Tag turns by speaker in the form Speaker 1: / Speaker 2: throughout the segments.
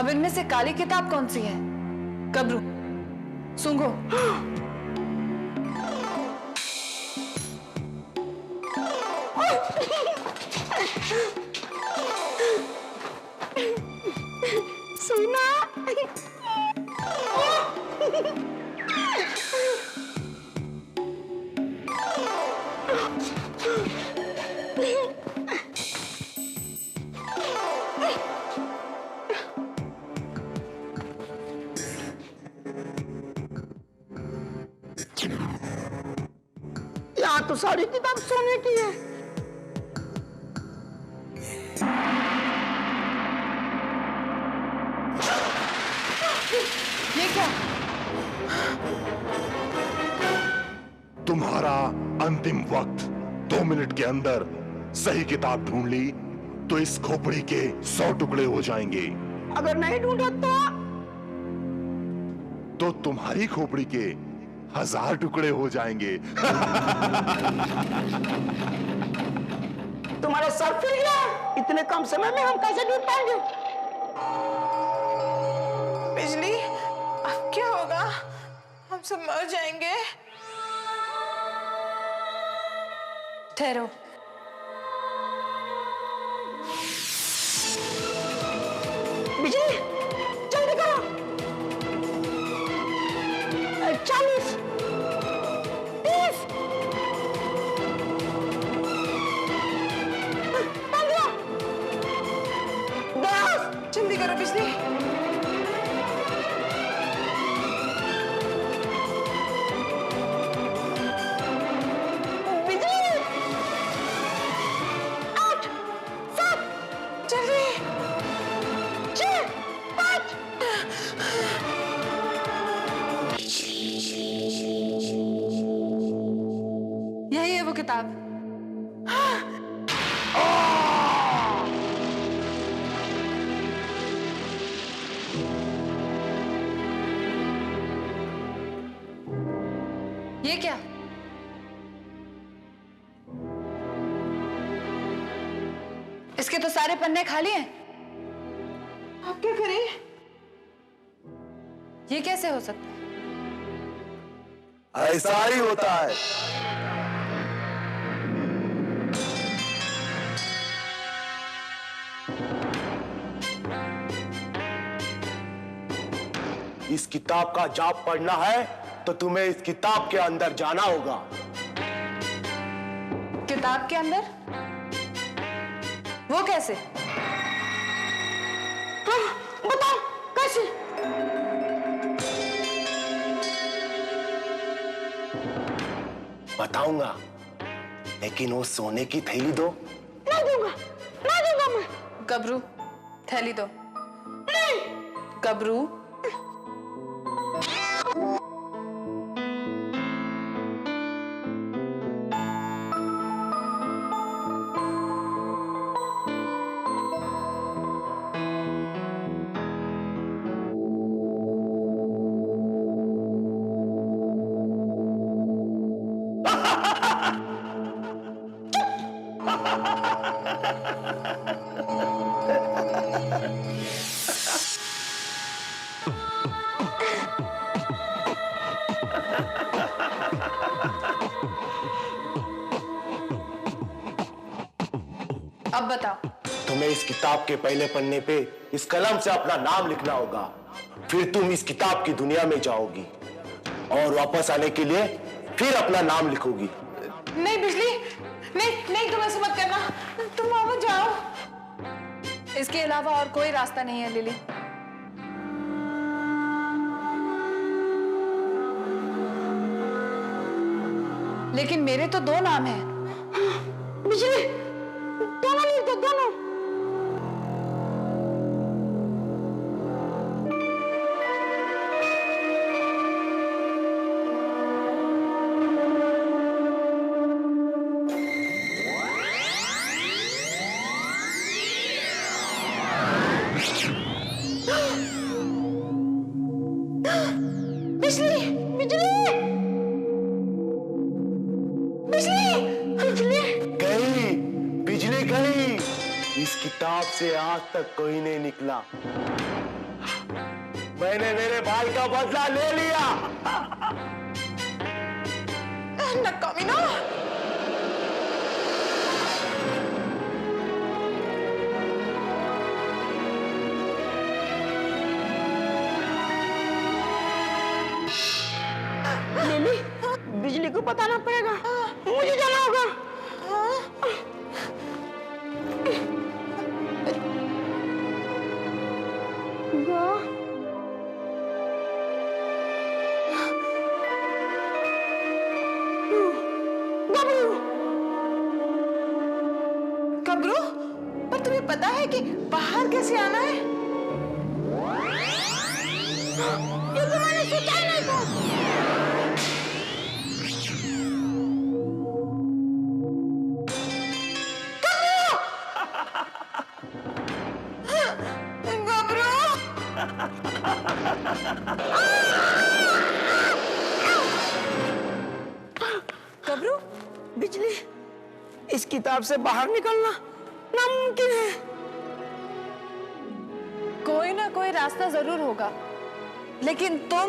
Speaker 1: अब इनमें से काली किताब कौन सी है? कब्रू, सूंघो।
Speaker 2: सुना? यहाँ तो सारी किताब सोने की है।
Speaker 1: ये क्या?
Speaker 3: तुम्हारा अंतिम वक्त 2 मिनट के अंदर सही किताब ढूंढ ली तो इस खोपड़ी के 100 टुकड़े हो जाएंगे।
Speaker 2: अगर नहीं ढूंढा
Speaker 3: तो तुम्हारी खोपड़ी के 1000 टुकड़े हो जाएंगे।
Speaker 2: तुम्हारा सर फिर गया। इतने कम समय में हम कैसे ढूंढ पाएंगे?
Speaker 4: बिजली, अब क्या होगा? हम सब मर जाएंगे।
Speaker 1: ठहरो।
Speaker 2: बिजली, जल्दी करो। 40, 30, 15, 10।
Speaker 4: जल्दी करो बिजली।
Speaker 2: बिजली, 8, 7,
Speaker 4: जल्दी।
Speaker 2: 6, 5।
Speaker 1: यही है वो किताब। ये क्या? इसके तो सारे पन्ने खाली हैं।
Speaker 4: अब क्या करें?
Speaker 1: ये कैसे हो सकता है?
Speaker 5: ऐसा ही होता है। इस किताब का जाप पढ़ना है तो तुम्हें इस किताब के अंदर जाना होगा।
Speaker 1: किताब के अंदर? वो कैसे?
Speaker 2: बताओ कैसे?
Speaker 5: बताऊंगा, लेकिन वो सोने की थैली दो।
Speaker 2: नहीं दूंगा, नहीं दूंगा मैं।
Speaker 1: गबरू, थैली दो।
Speaker 2: नहीं।
Speaker 1: गबरू, अब बताओ।
Speaker 5: तुम्हें इस किताब के पहले पन्ने पे इस कलम से अपना नाम लिखना होगा। फिर तुम इस किताब की दुनिया में जाओगी और वापस आने के लिए फिर अपना नाम लिखोगी।
Speaker 4: नहीं बिजली, नहीं नहीं, तुम ऐसे मत करना। तुम वहां मत जाओ।
Speaker 1: इसके अलावा और कोई रास्ता नहीं है लिली। लेकिन मेरे तो 2 नाम हैं।
Speaker 2: बिजली, दोनों लिख दो, दोनों। बिजली, बिजली, बिजली, बिजली।
Speaker 5: गई, बिजली गई। इस किताब से आज तक कोई नहीं निकला। मैंने मेरे भाई का बदला ले लिया।
Speaker 4: नकामीना।
Speaker 2: लिली, बिजली को बताना पड़ेगा, मुझे जाना होगा।
Speaker 4: गबरू, पर तुम्हें पता है कि बाहर कैसे आना है?
Speaker 2: ये तो मैंने सोचा ही नहीं था।
Speaker 1: गबरू,
Speaker 2: बिजली, इस किताब से बाहर निकलना नामुमकिन है।
Speaker 1: कोई ना कोई रास्ता जरूर होगा, लेकिन तुम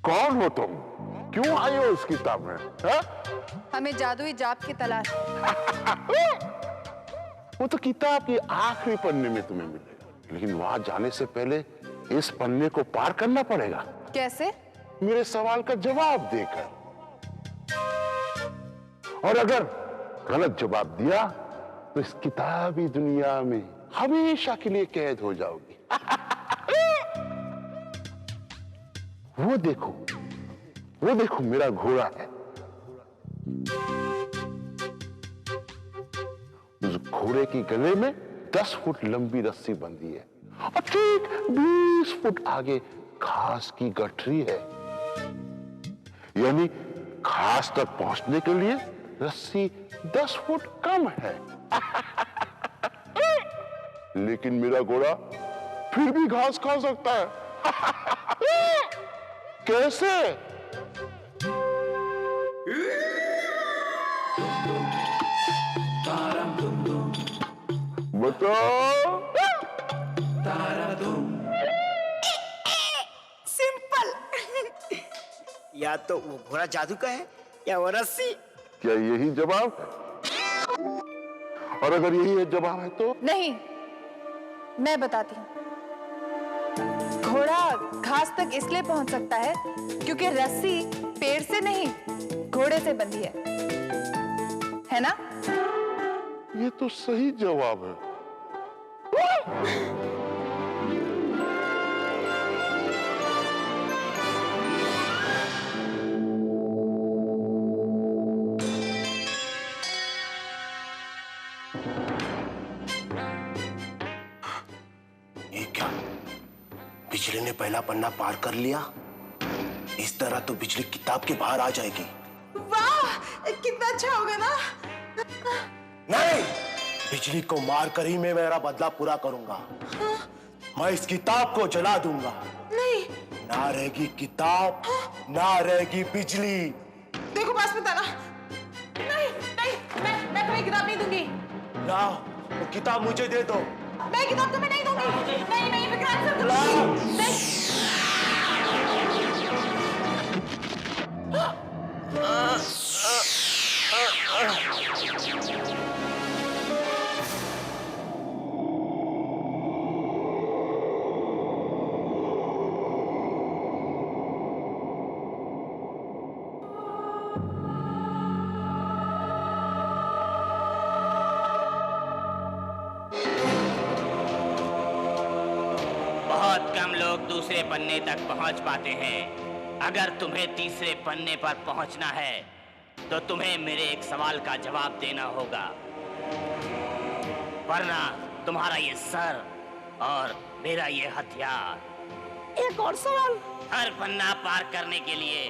Speaker 3: कौन हो तुम? क्यों आए हो इस किताब में? हा?
Speaker 1: हमें जादुई जाप की तलाश।
Speaker 3: वो तो किताब के आखिरी पन्ने में तुम्हें मिलेगा, लेकिन वहां जाने से पहले इस पन्ने को पार करना पड़ेगा।
Speaker 1: कैसे?
Speaker 3: मेरे सवाल का जवाब देकर। और अगर गलत जवाब दिया तो इस किताबी दुनिया में हमेशा के लिए कैद हो जाओगी। वो देखो मेरा घोड़ा है। उस घोड़े की गले में 10 फुट लंबी रस्सी बंधी है और ठीक 20 फुट आगे घास की गठरी है। यानी घास तक पहुंचने के लिए रस्सी 10 फुट कम है। लेकिन मेरा घोड़ा फिर भी घास खा सकता है। कैसे? बताओ।
Speaker 2: सिंपल। या तो वो घोड़ा जादू का है या वो रस्सी।
Speaker 3: क्या यही जवाब है? और अगर यही जवाब है तो?
Speaker 1: नहीं, मैं बताती हूँ। घोड़ा घास तक इसलिए पहुंच सकता है क्योंकि रस्सी पेड़ से नहीं, घोड़े से बंधी है ना?
Speaker 3: ये तो सही जवाब है।
Speaker 5: ये क्या? बिजली ने पहला पन्ना पार कर लिया। इस तरह तो बिजली किताब के बाहर आ जाएगी।
Speaker 4: वाह, कितना अच्छा होगा ना?
Speaker 5: नहीं, बिजली को मार कर ही मैं मेरा बदला पूरा करूंगा। मैं इस किताब को जला दूंगा।
Speaker 4: नहीं।
Speaker 5: ना रहेगी किताब, ना रहेगी बिजली।
Speaker 4: देखो पास में था ना। नहीं नहीं, मैं तुम्हें किताब नहीं दूंगी।
Speaker 5: ना, वो किताब मुझे दे दो।
Speaker 4: मैं किताब तुम्हें नहीं दूंगी। नहीं नहीं, विक्रांत सर नहीं।
Speaker 6: बहुत कम लोग दूसरे पन्ने तक पहुंच पाते हैं। अगर तुम्हें तीसरे पन्ने पर पहुंचना है तो तुम्हें मेरे एक सवाल का जवाब देना होगा, वरना तुम्हारा ये सर और मेरा ये हथियार
Speaker 7: एक और सवाल।
Speaker 6: हर पन्ना पार करने के लिए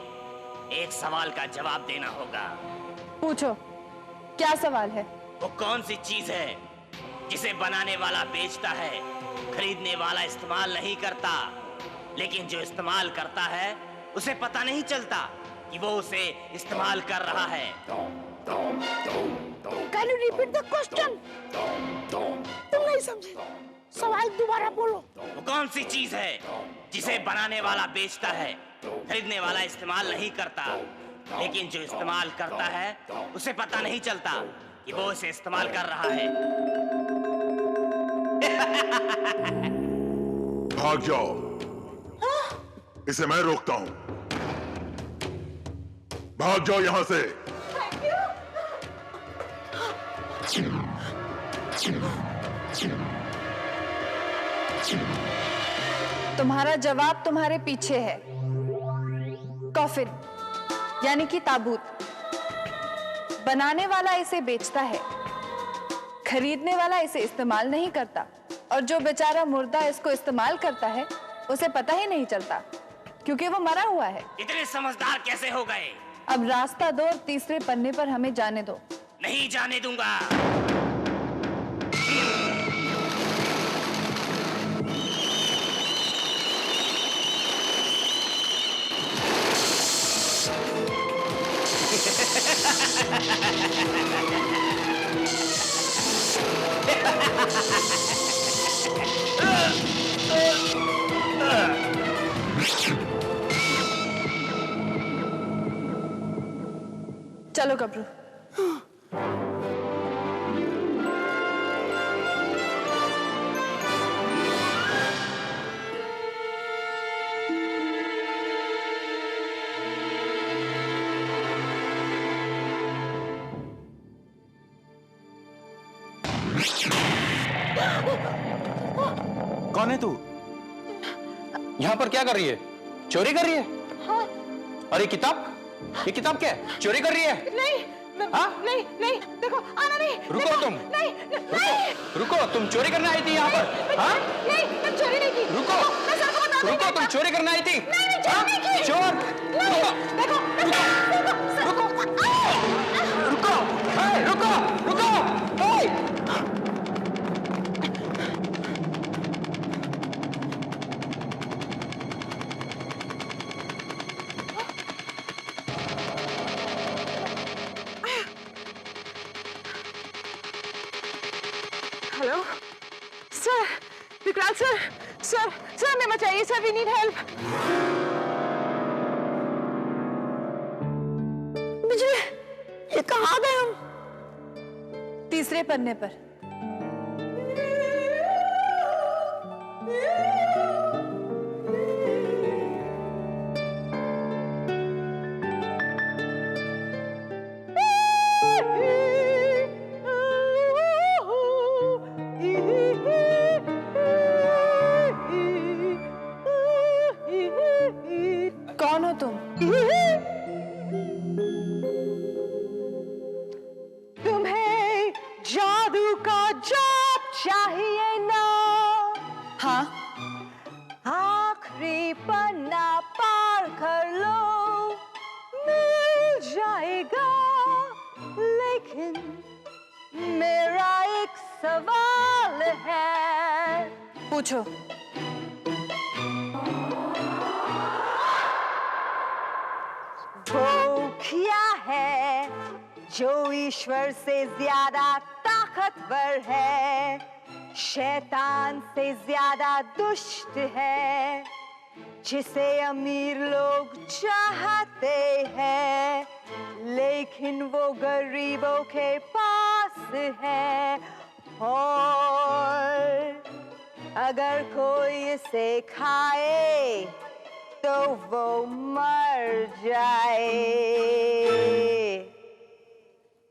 Speaker 6: एक सवाल का जवाब देना होगा।
Speaker 1: पूछो, क्या सवाल है?
Speaker 6: वो कौन सी चीज है जिसे बनाने वाला बेचता है, खरीदने वाला इस्तेमाल नहीं करता, लेकिन जो इस्तेमाल करता है उसे पता नहीं चलता कि वो उसे इस्तेमाल कर रहा है।
Speaker 7: Can you repeat the question? तुम नहीं समझे, सवाल दोबारा बोलो।
Speaker 6: वो कौन सी चीज है जिसे बनाने वाला बेचता है, खरीदने वाला इस्तेमाल नहीं करता, लेकिन जो इस्तेमाल करता है उसे पता नहीं चलता कि वो उसे इस्तेमाल कर रहा है।
Speaker 8: भाग जाओ, इसे मैं रोकता हूं। भाग जाओ यहां से।
Speaker 1: तुम्हारा जवाब तुम्हारे पीछे है। कॉफिन यानी कि ताबूत। बनाने वाला इसे बेचता है, खरीदने वाला इसे इस्तेमाल नहीं करता, और जो बेचारा मुर्दा इसको इस्तेमाल करता है उसे पता ही नहीं चलता क्योंकि वो मरा हुआ है।
Speaker 6: इतने समझदार कैसे हो गए?
Speaker 1: अब रास्ता दो और तीसरे पन्ने पर हमें जाने दो।
Speaker 6: नहीं जाने दूंगा।
Speaker 1: चलो गबरू।
Speaker 9: कौन है तू? यहाँ पर क्या कर रही है? चोरी कर रही है?
Speaker 4: हाँ।
Speaker 9: अरे किताब, ये किताब क्या है? चोरी कर रही है?
Speaker 4: नहीं,
Speaker 9: हाँ?
Speaker 4: नहीं, नहीं, देखो, आना नहीं।
Speaker 9: रुको
Speaker 4: देखो,
Speaker 9: तुम।
Speaker 4: नहीं,
Speaker 9: रुको, रुको, तुम चोरी करने आई थी यहाँ पर? हाँ?
Speaker 4: नहीं, मैं चोरी नहीं की।
Speaker 9: रुको,
Speaker 4: मैं सर को बता दूंगी।
Speaker 9: रुको, तुम चोरी करने आई थी?
Speaker 4: नहीं, मैं चोरी नहीं की।
Speaker 9: चोर?
Speaker 4: नहीं, देखो,
Speaker 9: रुको, रुको, रुको, रुको,
Speaker 4: हेलो सर, विकराल सर, सर हमें बचाइए सर, वी नीड हेल्प।
Speaker 7: बिजली, ये कहाँ गए हम?
Speaker 1: तीसरे पन्ने पर। कौन हो तुम?
Speaker 4: तुम्हें जादू का जाप चाहिए ना?
Speaker 1: हाँ।
Speaker 4: आखिरी पन्ना पार कर लो, मिल जाएगा, लेकिन मेरा एक सवाल है।
Speaker 1: पूछो।
Speaker 4: वो क्या है जो ईश्वर से ज्यादा ताकतवर है, शैतान से ज्यादा दुष्ट है, जिसे अमीर लोग चाहते हैं लेकिन वो गरीबों के पास है, और अगर कोई इसे खाए तो वो मर जाए।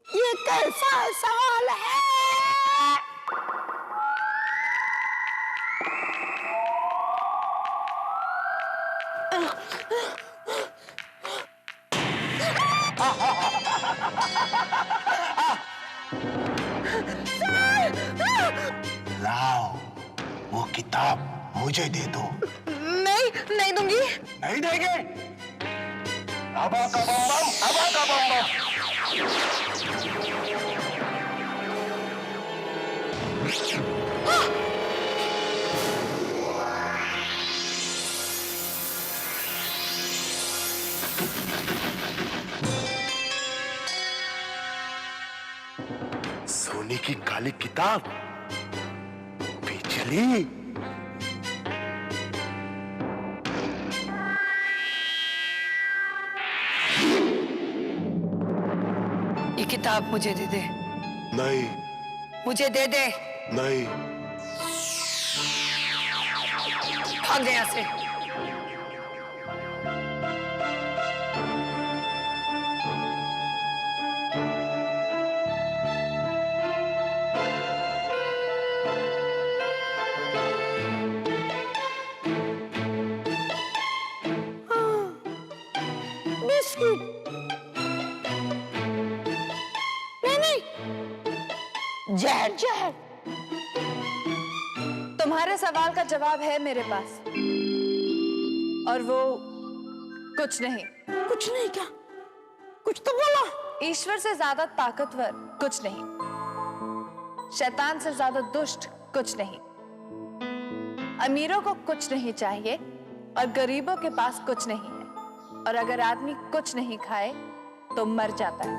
Speaker 7: ये कैसा सवाल है?
Speaker 5: लाओ, वो किताब मुझे दे दो।
Speaker 7: नहीं,
Speaker 4: नहीं दूंगी।
Speaker 5: नहीं देंगे। अबा का बम बम, अबा का बम बम। सोने की काली किताब, बिजली।
Speaker 10: ये किताब मुझे दे दे।
Speaker 5: नहीं।
Speaker 10: मुझे दे दे।
Speaker 5: नहीं।
Speaker 10: भाग जा यहाँ से।
Speaker 7: जहर जहर।
Speaker 1: तुम्हारे सवाल का जवाब है मेरे पास, और वो कुछ नहीं।
Speaker 7: कुछ नहीं क्या? कुछ तो बोलो।
Speaker 1: ईश्वर से ज्यादा ताकतवर कुछ नहीं, शैतान से ज्यादा दुष्ट कुछ नहीं। अमीरों को कुछ नहीं चाहिए और गरीबों के पास कुछ नहीं है, और अगर आदमी कुछ नहीं खाए तो मर जाता है।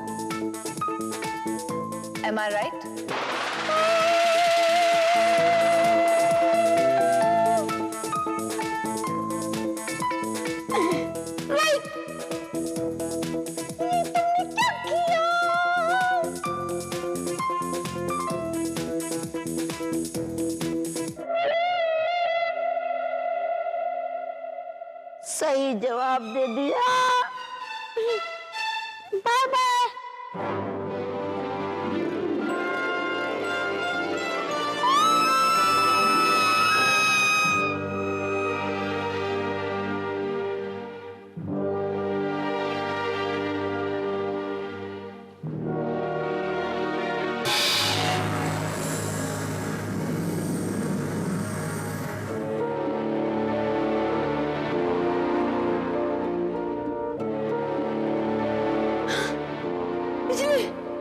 Speaker 1: Am I right?
Speaker 7: सही जवाब दे दिया। Bye bye.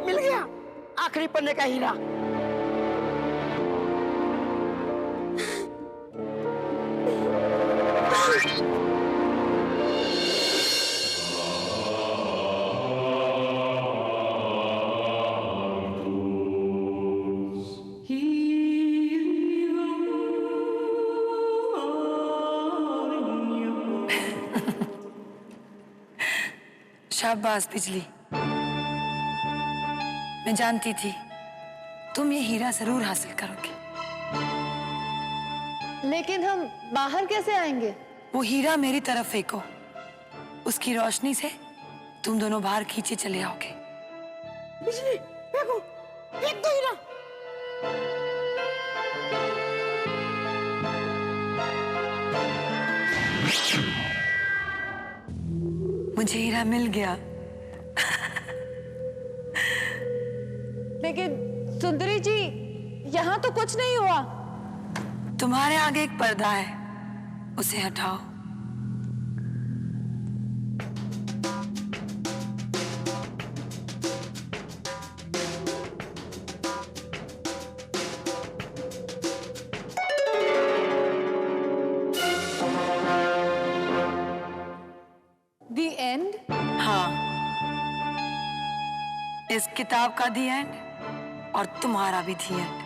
Speaker 7: मिल गया आखिरी पन्ने का हीरा।
Speaker 10: शाबाश बिजली। मैं जानती थी तुम ये हीरा जरूर हासिल करोगे।
Speaker 1: लेकिन हम बाहर कैसे आएंगे?
Speaker 10: वो हीरा मेरी तरफ फेंको, उसकी रोशनी से तुम दोनों बाहर खींचे चले आओगे।
Speaker 7: बिजली देखो, फेंक दो हीरा।
Speaker 10: मुझे हीरा मिल गया।
Speaker 1: लेकिन सुंदरी जी, यहाँ तो कुछ नहीं हुआ।
Speaker 10: तुम्हारे आगे एक पर्दा है, उसे हटाओ।
Speaker 1: The end?
Speaker 10: हाँ, इस किताब का दी एंड और तुम्हारा भी दी एंड।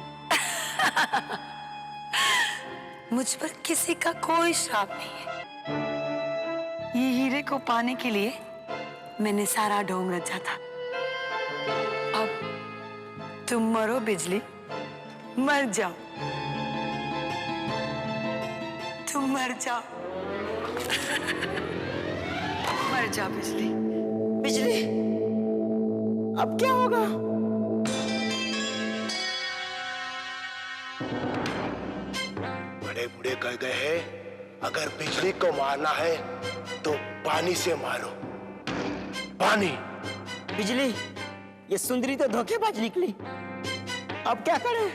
Speaker 10: मुझ पर किसी का कोई श्राप नहीं है। ये हीरे को पाने के लिए मैंने सारा ढोंग रचा था। अब तुम मरो बिजली, मर जाओ, तुम मर जाओ। मर जाओ बिजली।
Speaker 7: बिजली अब क्या होगा?
Speaker 5: बड़े बूढ़े कह गए हैं, अगर बिजली को मारना है तो पानी से मारो। पानी।
Speaker 2: बिजली, ये सुंदरी तो धोखेबाज निकली। अब क्या करें?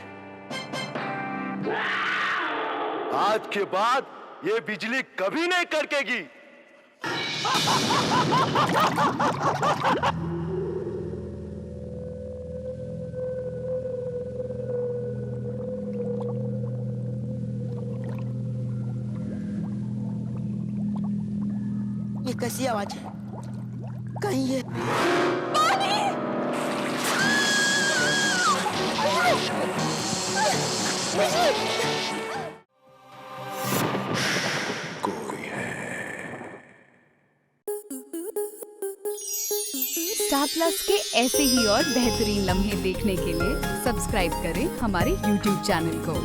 Speaker 5: आज के बाद ये बिजली कभी नहीं कड़केगी।
Speaker 7: ये कैसी आवाज है? कहीं ये
Speaker 11: स्टार प्लस के ऐसे ही और बेहतरीन लम्हे देखने के लिए सब्सक्राइब करें हमारे YouTube चैनल को।